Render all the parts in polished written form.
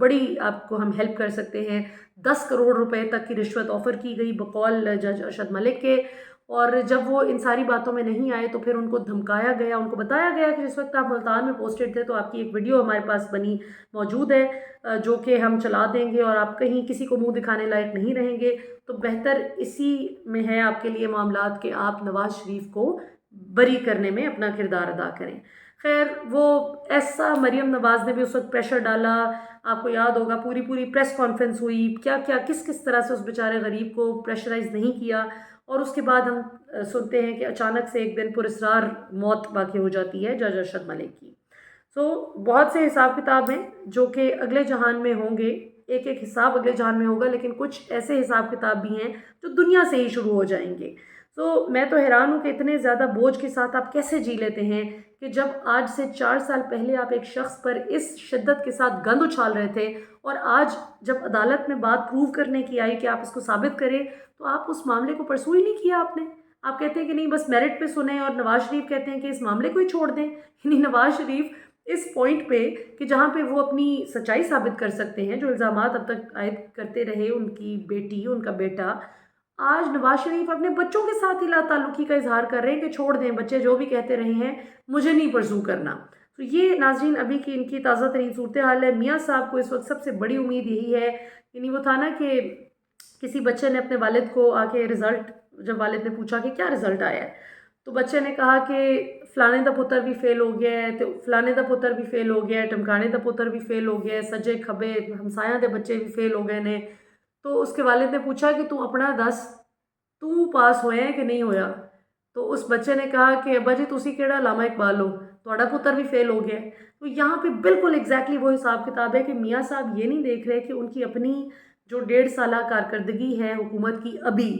بڑی آپ کو ہم ہیلپ کر سکتے ہیں. 10 کروڑ روپے تک کی رشوت آفر کی گئی بقول جج ارشد ملک کے، اور جب وہ ان ساری باتوں میں نہیں آئے تو پھر ان کو دھمکایا گیا، ان کو بتایا گیا کہ جس وقت آپ ملتان میں پوسٹڈ تھے تو آپ کی ایک ویڈیو ہمارے پاس بنی موجود ہے جو کہ ہم چلا دیں گے اور آپ کہیں کسی کو منہ دکھانے لائق نہیں رہیں گے. تو بہتر اسی میں ہے آپ کے لیے معاملات کہ آپ نواز شریف کو بری کرنے میں اپنا کردار ادا کریں. خیر وہ ایسا مریم نواز نے بھی اس وقت پریشر ڈالا، آپ کو یاد ہوگا پوری پریس کانفرنس ہوئی، کیا کیا کس طرح سے اس بیچارے غریب کو پریشرائز نہیں کیا، اور اس کے بعد ہم سنتے ہیں کہ اچانک سے ایک دن پراسرار موت واقع ہو جاتی ہے جج ارشد ملک کی. بہت سے حساب کتاب ہیں جو کہ اگلے جہان میں ہوں گے، ایک حساب اگلے جہان میں ہوگا، لیکن کچھ ایسے حساب کتاب بھی ہیں جو دنیا سے ہی شروع ہو جائیں گے. میں تو حیران ہوں کہ اتنے زیادہ بوجھ کے ساتھ آپ کیسے جی لیتے ہیں کہ جب آج سے 4 سال پہلے آپ ایک شخص پر اس شدت کے ساتھ گند اچھال رہے تھے، اور آج جب عدالت میں بات پروو کرنے کی آئی کہ آپ اس کو ثابت کریں تو آپ اس معاملے کو پرسو ہی نہیں کیا. آپ کہتے ہیں کہ نہیں بس میرٹ پہ سنیں، اور نواز شریف کہتے ہیں کہ اس معاملے کو ہی چھوڑ دیں. یعنی نواز شریف اس پوائنٹ پہ کہ جہاں پہ وہ اپنی سچائی ثابت کر سکتے ہیں، جو الزامات اب تک عائد کرتے رہے ان کی بیٹی ان کا بیٹا، آج نواز شریف اپنے بچوں کے ساتھ ہی لا تعلقی کا اظہار کر رہے ہیں کہ چھوڑ دیں، بچے جو بھی کہتے رہے ہیں مجھے نہیں پرسو کرنا. تو یہ ناظرین ابھی کی ان کی تازہ ترین صورتحال ہے. میاں صاحب کو اس وقت سب سے بڑی امید یہی ہے، یعنی وہ تھا نا کہ کسی بچے نے اپنے والد کو آ کے رزلٹ، جب والد نے پوچھا کہ کیا رزلٹ آیا ہے تو بچے نے کہا کہ فلانے دا پتر بھی فیل ہو گیا ہے، تو فلانے دا پتر بھی فیل ہو گیا ہے، ٹمکانے دا پتر بھی فیل ہو گیا ہے، سجے کھبے ہمسایاں دے بچے بھی فیل ہو گئے نے. تو اس کے والد نے پوچھا کہ تو اپنا دس، تو پاس ہویا ہے کہ نہیں ہویا؟ تو اس بچے نے کہا کہ ابا جی تسی کیڑا علامہ اقبال ہو، تہاڈا پتر بھی فیل ہو گیا ہے. تو یہاں پہ بالکل ایگزیکٹلی وہ حساب کتاب ہے کہ میاں صاحب یہ نہیں دیکھ رہے کہ ان کی اپنی جو 1.5 سالہ کارکردگی ہے حکومت کی ابھی،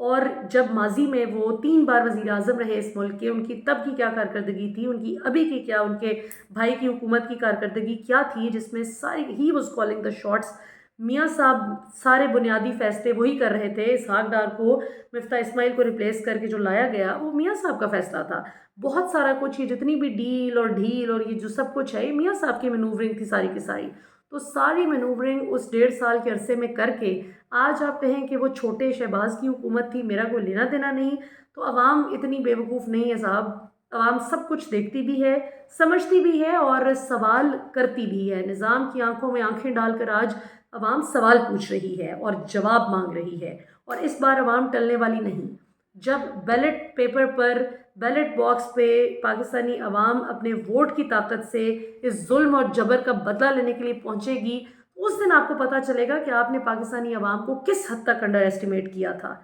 اور جب ماضی میں وہ 3 بار وزیر اعظم رہے اس ملک کے، ان کی تب کی کیا کارکردگی تھی، ان کی ابھی کی کیا، ان کے بھائی کی حکومت کی کارکردگی کیا تھی، جس میں ساری he was calling the shots. میاں صاحب سارے بنیادی فیصلے وہی کر رہے تھے. اسحاق ڈار کو، مفتاح اسماعیل کو ریپلیس کر کے جو لایا گیا وہ میاں صاحب کا فیصلہ تھا. بہت سارا کچھ، یہ جتنی بھی ڈیل اور ڈھیل اور یہ جو سب کچھ ہے، یہ میاں صاحب کی مینوورنگ تھی ساری کی ساری. تو ساری مینوورنگ اس 1.5 سال کے عرصے میں کر کے آج آپ کہیں کہ وہ چھوٹے شہباز کی حکومت تھی، میرا کوئی لینا دینا نہیں، تو عوام اتنی بے وقوف نہیں ہے صاحب. عوام سب کچھ دیکھتی بھی ہے، سمجھتی بھی ہے اور سوال کرتی بھی ہے. نظام کی آنکھوں میں آنکھیں ڈال کر آج عوام سوال پوچھ رہی ہے اور جواب مانگ رہی ہے، اور اس بار عوام ٹلنے والی نہیں. جب بیلٹ پیپر پر، بیلٹ باکس پہ پاکستانی عوام اپنے ووٹ کی طاقت سے اس ظلم اور جبر کا بدلہ لینے کے لیے پہنچے گی، اس دن آپ کو پتہ چلے گا کہ آپ نے پاکستانی عوام کو کس حد تک انڈر ایسٹیمیٹ کیا تھا.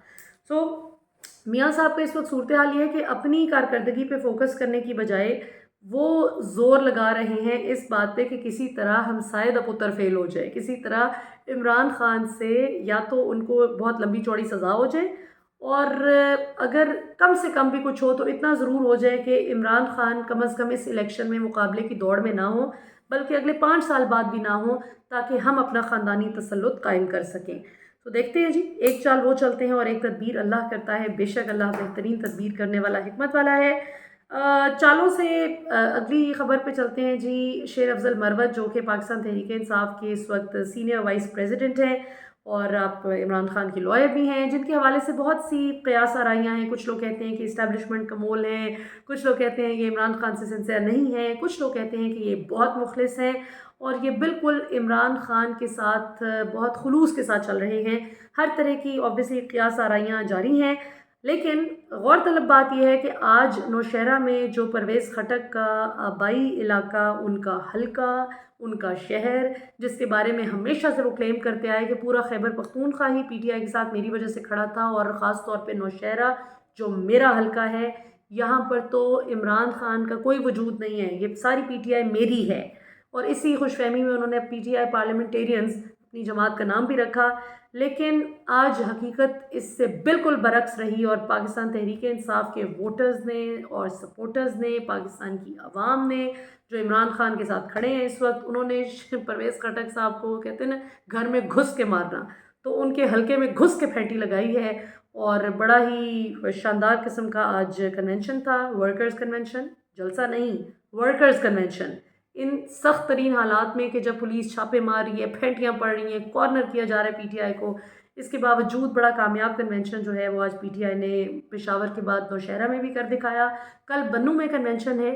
میاں صاحب کا اس وقت صورتحال یہ ہے کہ اپنی کارکردگی پہ فوکس کرنے کی بجائے وہ زور لگا رہے ہیں اس بات پہ کہ کسی طرح ہمسائے دا پتر فیل ہو جائے، کسی طرح عمران خان سے یا تو ان کو بہت لمبی چوڑی سزا ہو جائے، اور اگر کم سے کم بھی کچھ ہو تو اتنا ضرور ہو جائے کہ عمران خان کم از کم اس الیکشن میں مقابلے کی دوڑ میں نہ ہوں، بلکہ اگلے 5 سال بعد بھی نہ ہوں، تاکہ ہم اپنا خاندانی تسلط قائم کر سکیں. تو دیکھتے ہیں جی، ایک چال وہ چلتے ہیں اور ایک تدبیر اللہ کرتا ہے. بے شک اللہ بہترین تدبیر کرنے والا، حکمت والا ہے. چالوں سے اگلی خبر پہ چلتے ہیں جی. شیر افضل مروت جو کہ پاکستان تحریک انصاف کے اس وقت سینئر وائس پریزیڈنٹ ہیں اور آپ عمران خان کے لائر بھی ہیں، جن کے حوالے سے بہت سی قیاس آرائیاں ہیں. کچھ لوگ کہتے ہیں کہ اسٹیبلشمنٹ کا مول ہیں، کچھ لوگ کہتے ہیں کہ عمران خان سے سنسیئر نہیں ہیں، کچھ لوگ کہتے ہیں کہ یہ بہت مخلص ہیں اور یہ بالکل عمران خان کے ساتھ بہت خلوص کے ساتھ چل رہے ہیں. ہر طرح کی اوبویسلی قیاس آرائیاں جاری ہیں، لیکن غور طلب بات یہ ہے کہ آج نوشہرہ میں جو پرویز خٹک کا آبائی علاقہ، ان کا حلقہ، ان کا شہر، جس کے بارے میں ہمیشہ سے وہ کلیم کرتے آئے کہ پورا خیبر پختونخوا ہی پی ٹی آئی کے ساتھ میری وجہ سے کھڑا تھا، اور خاص طور پہ نوشہرہ جو میرا حلقہ ہے، یہاں پر تو عمران خان کا کوئی وجود نہیں ہے، یہ ساری پی ٹی آئی میری ہے. اور اسی خوش فہمی میں انہوں نے پی ٹی آئی پارلیمنٹیرینز اپنی جماعت کا نام بھی رکھا. لیکن آج حقیقت اس سے بالکل برعکس رہی، اور پاکستان تحریک انصاف کے ووٹرز نے اور سپورٹرز نے، پاکستان کی عوام نے جو عمران خان کے ساتھ کھڑے ہیں اس وقت، انہوں نے پرویز خٹک صاحب کو کہتے ہیں نا گھر میں گھس کے مارنا، تو ان کے حلقے میں گھس کے پھینٹی لگائی ہے. اور بڑا ہی شاندار قسم کا آج کنونشن تھا، ورکرز کنونشن، جلسہ نہیں ورکرز کنونشن. ان سخت ترین حالات میں کہ جب پولیس چھاپے مار رہی ہے، پھینٹیاں پڑ رہی ہیں، کارنر کیا جا رہا ہے پی ٹی آئی کو، اس کے باوجود بڑا کامیاب کنونشن جو ہے وہ آج پی ٹی آئی نے پشاور کے بعد نوشہرہ میں بھی کر دکھایا۔ کل بنوں میں کنونشن ہے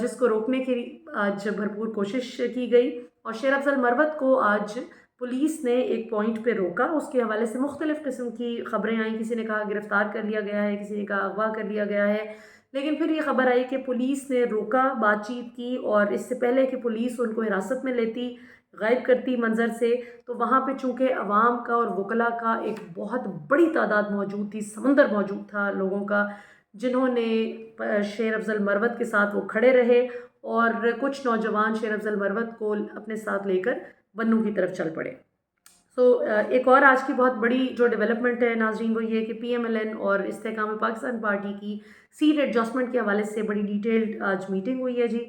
جس کو روکنے کی آج بھرپور کوشش کی گئی، اور شیر افضل مروت کو آج پولیس نے ایک پوائنٹ پہ روکا۔ اس کے حوالے سے مختلف قسم کی خبریں آئیں، کسی نے کہا گرفتار کر لیا گیا ہے، کسی نے کہا اغوا کر لیا گیا ہے، لیکن پھر یہ خبر آئی کہ پولیس نے روکا، بات چیت کی، اور اس سے پہلے کہ پولیس ان کو حراست میں لیتی، غائب کرتی منظر سے، تو وہاں پہ چونکہ عوام کا اور وکلاء کا ایک بہت بڑی تعداد موجود تھی، سمندر موجود تھا لوگوں کا، جنہوں نے شیر افضل مروت کے ساتھ وہ کھڑے رہے، اور کچھ نوجوان شیر افضل مروت کو اپنے ساتھ لے کر بنوں کی طرف چل پڑے۔ ایک اور آج کی بہت بڑی جو ڈیولپمنٹ ہے ناظرین وہ یہ کہ پی ایم ایل این اور استحکام پاکستان پارٹی کی سیٹ ایڈجسٹمنٹ کے حوالے سے بڑی ڈیٹیلڈ آج میٹنگ ہوئی ہے جی،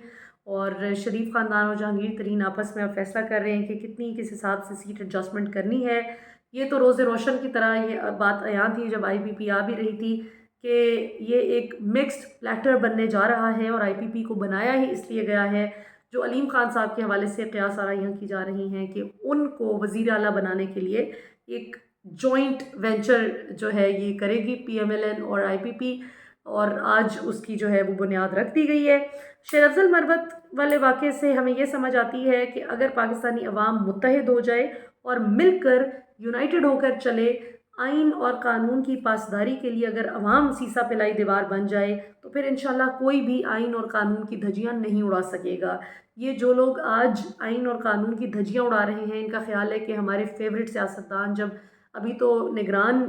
اور شریف خاندان اور جہانگیر ترین آپس میں اب فیصلہ کر رہے ہیں کہ کتنی کس حساب سے سیٹ ایڈجسٹمنٹ کرنی ہے۔ یہ تو روز روشن کی طرح یہ بات عیاں تھی جب آئی پی پی آ بھی رہی تھی کہ یہ ایک مکسڈ پلیٹر بننے جا رہا ہے، اور آئی پی پی کو بنایا ہی اس لیے گیا ہے، جو علیم خان صاحب کے حوالے سے قیاس آرائیاں کی جا رہی ہیں کہ ان کو وزیر اعلیٰ بنانے کے لیے ایک جوائنٹ وینچر جو ہے یہ کرے گی پی ایم ایل این اور آئی پی پی، اور آج اس کی جو ہے وہ بنیاد رکھ دی گئی ہے۔ شیر افضل مروت والے واقعے سے ہمیں یہ سمجھ آتی ہے کہ اگر پاکستانی عوام متحد ہو جائے اور مل کر یونائٹڈ ہو کر چلے، آئین اور قانون کی پاسداری کے لیے اگر عوام سیسا پلائی دیوار بن جائے، تو پھر انشاءاللہ کوئی بھی آئین اور قانون کی دھجیاں نہیں اڑا سکے گا۔ یہ جو لوگ آج آئین اور قانون کی دھجیاں اڑا رہے ہیں، ان کا خیال ہے کہ ہمارے فیوریٹ سیاستدان، جب ابھی تو نگران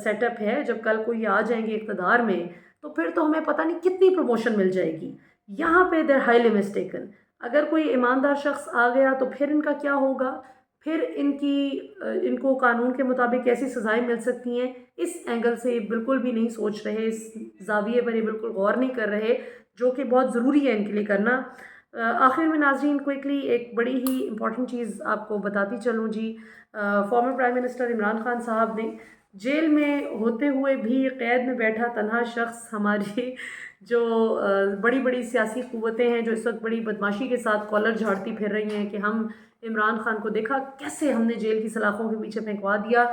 سیٹ اپ ہے، جب کل کو یہ آ جائیں گے اقتدار میں تو پھر تو ہمیں پتہ نہیں کتنی پروموشن مل جائے گی۔ یہاں پہ دیر ہائیلی مسٹیکن، اگر کوئی ایماندار شخص آ گیا تو پھر ان کا کیا ہوگا، پھر ان کو قانون کے مطابق کیسی سزائیں مل سکتی ہیں، اس اینگل سے یہ بالکل بھی نہیں سوچ رہے، اس زاویے پر یہ بالکل غور نہیں کر رہے، جو کہ بہت ضروری ہے ان کے لیے کرنا۔ آخر میں ناظرین کوئکلی ایک بڑی ہی امپورٹنٹ چیز آپ کو بتاتی چلوں جی، former prime minister Imran Khan صاحب نے جیل میں ہوتے ہوئے بھی قید میں بیٹھا تنہا شخص، ہماری جو بڑی بڑی سیاسی قوتیں ہیں جو اس وقت بڑی بدماشی کے ساتھ کالر جھاڑتی پھر رہی ہیں کہ ہم عمران خان کو دیکھا کیسے ہم نے جیل کی سلاخوں کے پیچھے پھینکوا دیا،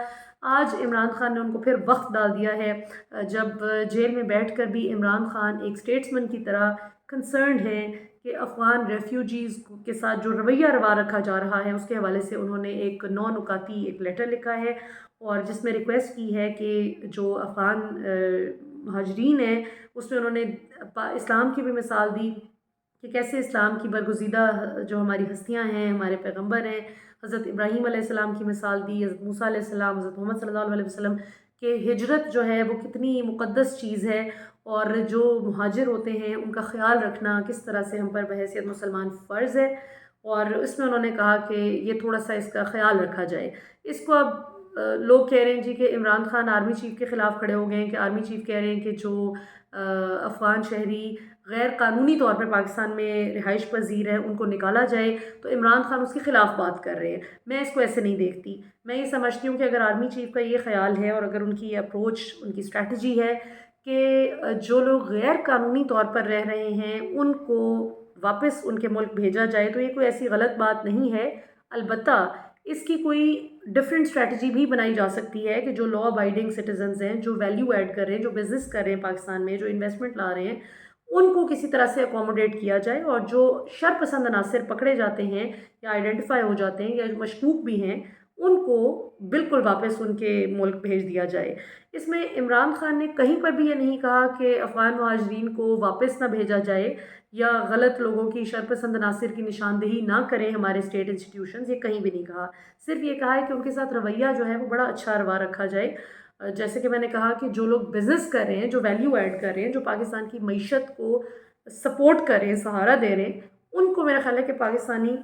آج عمران خان نے ان کو پھر وقت ڈال دیا ہے، جب جیل میں بیٹھ کر بھی عمران خان ایک اسٹیٹسمن کی طرح کنسرنڈ ہیں کہ افغان ریفیوجیز کے ساتھ جو رویہ روا رکھا جا رہا ہے اس کے حوالے سے انہوں نے ایک 9 نکاتی ایک لیٹر لکھا ہے، اور جس میں ریکویسٹ کی ہے کہ جو افغان مہاجرین ہیں اس میں انہوں نے اسلام کی بھی مثال دی کہ کیسے اسلام کی برگزیدہ جو ہماری ہستیاں ہیں، ہمارے پیغمبر ہیں، حضرت ابراہیم علیہ السلام کی مثال دی، حضرت موسیٰ علیہ السلام، حضرت محمد صلی اللہ علیہ وسلم کہ ہجرت جو ہے وہ کتنی مقدس چیز ہے، اور جو مہاجر ہوتے ہیں ان کا خیال رکھنا کس طرح سے ہم پر بحیثیت مسلمان فرض ہے، اور اس میں انہوں نے کہا کہ یہ تھوڑا سا اس کا خیال رکھا جائے۔ اس کو اب لوگ کہہ رہے ہیں جی کہ عمران خان آرمی چیف کے خلاف کھڑے ہو گئے ہیں، کہ آرمی چیف کہہ رہے ہیں کہ جو افغان شہری غیر قانونی طور پر پاکستان میں رہائش پذیر ہیں ان کو نکالا جائے، تو عمران خان اس کے خلاف بات کر رہے ہیں۔ میں اس کو ایسے نہیں دیکھتی، میں یہ سمجھتی ہوں کہ اگر آرمی چیف کا یہ خیال ہے اور اگر ان کی اپروچ، ان کی اسٹریٹجی ہے کہ جو لوگ غیر قانونی طور پر رہ رہے ہیں ان کو واپس ان کے ملک بھیجا جائے، تو یہ کوئی ایسی غلط بات نہیں ہے۔ البتہ اس کی کوئی ڈفرینٹ اسٹریٹجی بھی بنائی جا سکتی ہے کہ جو لا ابائڈنگ سٹیزنز ہیں، جو ویلیو ایڈ کر رہے ہیں، جو بزنس کر رہے ہیں پاکستان میں، جو انویسٹمنٹ لا رہے ہیں، ان کو کسی طرح سے اکوموڈیٹ کیا جائے، اور جو شر پسند عناصر پکڑے جاتے ہیں یا آئیڈینٹیفائی ہو جاتے ہیں یا جو مشکوک بھی ہیں ان کو بالکل واپس ان کے ملک بھیج دیا جائے۔ اس میں عمران خان نے کہیں پر بھی یہ نہیں کہا کہ افغان مہاجرین کو واپس نہ بھیجا جائے یا غلط لوگوں کی شرپسند عناصر کی نشاندہی نہ کریں ہمارے اسٹیٹ انسٹیٹیوشنز، یہ کہیں بھی نہیں کہا، صرف یہ کہا ہے کہ ان کے ساتھ رویہ جو ہے وہ بڑا اچھا روا رکھا جائے۔ جیسے کہ میں نے کہا کہ جو لوگ بزنس کر رہے ہیں، جو ویلیو ایڈ کر رہے ہیں، جو پاکستان کی معیشت کو سپورٹ کر رہے ہیں، سہارا دے رہے ہیں، ان کو میرا خیال ہے کہ پاکستانی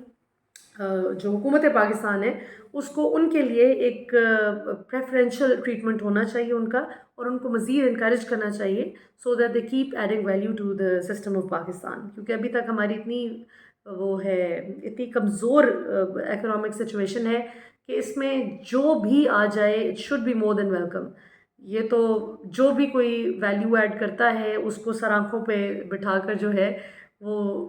جو حکومت پاکستان ہے اس کو ان کے لیے ایک پریفرینشل ٹریٹمنٹ ہونا چاہیے ان کا، اور ان کو مزید انکریج کرنا چاہیے so that they keep adding value to the system of Pakistan, کیونکہ ابھی تک ہماری اتنی کمزور اکنامک سچویشن ہے کہ اس میں جو بھی آ جائے it should be more than welcome. یہ تو جو بھی کوئی ویلیو ایڈ کرتا ہے اس کو سر آنکھوں پہ بٹھا کر جو ہے وہ